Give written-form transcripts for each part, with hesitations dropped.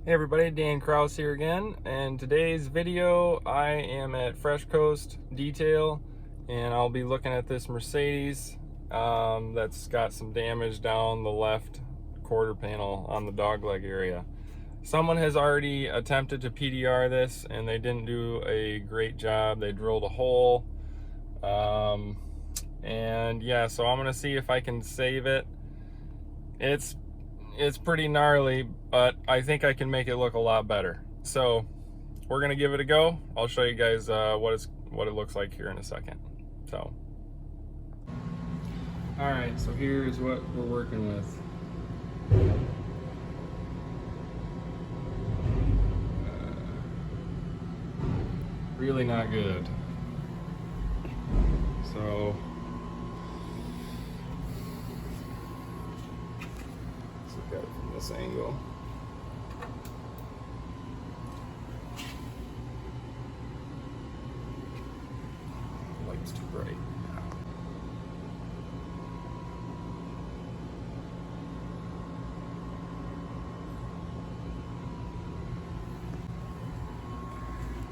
Hey everybody, Dan Kraus here again, and today's video I am at Fresh Coast Detail and I'll be looking at this Mercedes that's got some damage down the left quarter panel on the dogleg area. Someone has already attempted to PDR this and they didn't do a great job. They drilled a hole, and yeah, so I'm gonna see if I can save it. It's pretty gnarly, but I think I can make it look a lot better. So we're gonna give it a go. I'll show you guys what it looks like here in a second. So, all right, so here's what we're working with. Really not good. So let's look at it from this angle. The light's too bright.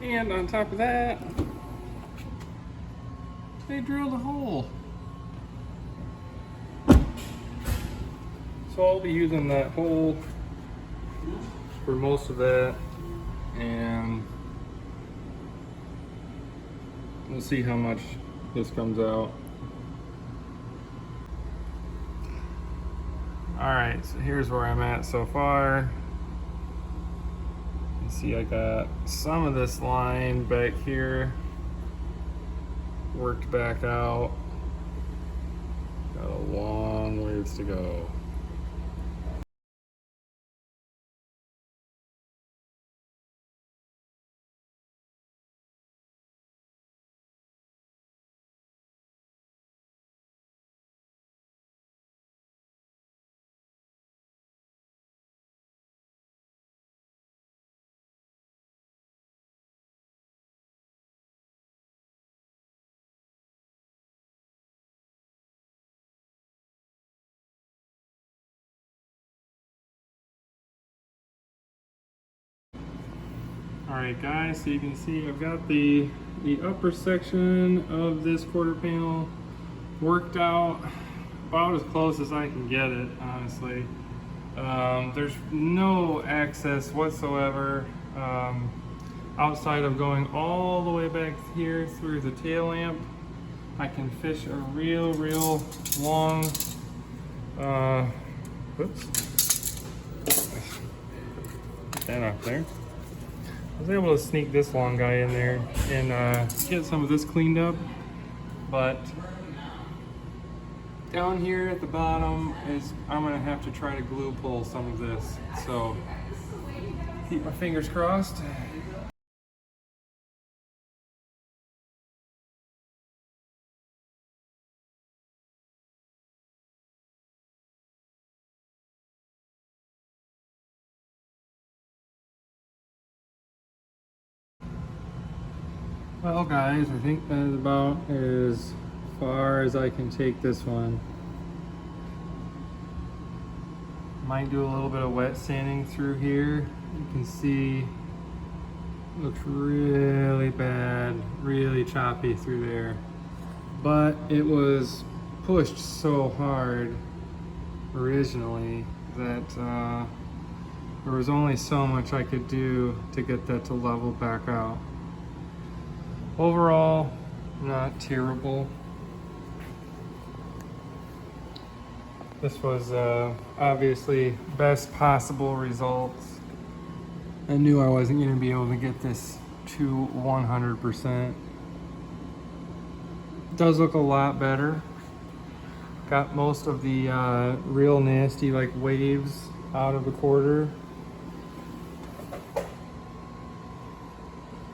And on top of that, they drilled a hole. So I'll be using that hole for most of that, and we'll see how much this comes out. All right, so here's where I'm at so far. You see I got some of this line back here worked back out. Got a long ways to go. Alright guys, so you can see I've got the upper section of this quarter panel worked out about as close as I can get it, honestly. There's no access whatsoever outside of going all the way back here through the tail lamp. I can fish a real long, whoops, get that off there. I was able to sneak this long guy in there and get some of this cleaned up, but down here at the bottom is, I'm gonna have to try to glue pull some of this. So keep my fingers crossed. Well guys, I think that is about as far as I can take this one. Might do a little bit of wet sanding through here. You can see it looks really bad, really choppy through there. But it was pushed so hard originally that there was only so much I could do to get that to level back out. Overall, not terrible. This was obviously best possible results. I knew I wasn't going to be able to get this to 100%. It does look a lot better. Got most of the real nasty like waves out of the quarter.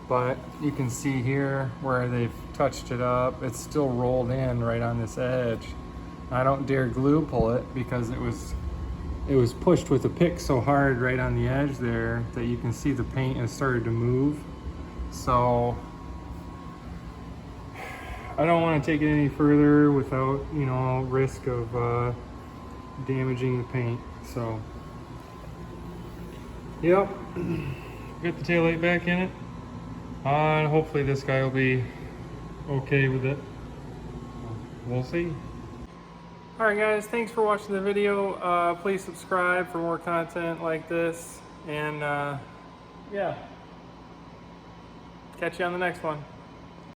But you can see here where they've touched it up, it's still rolled in right on this edge. I don't dare glue pull it because it was pushed with a pick so hard right on the edge there that you can see the paint has started to move. So I don't want to take it any further without, you know, risk of damaging the paint. So Yep, got the taillight back in it. And hopefully this guy will be okay with it. We'll see. Alright guys, thanks for watching the video. Please subscribe for more content like this. And yeah, catch you on the next one.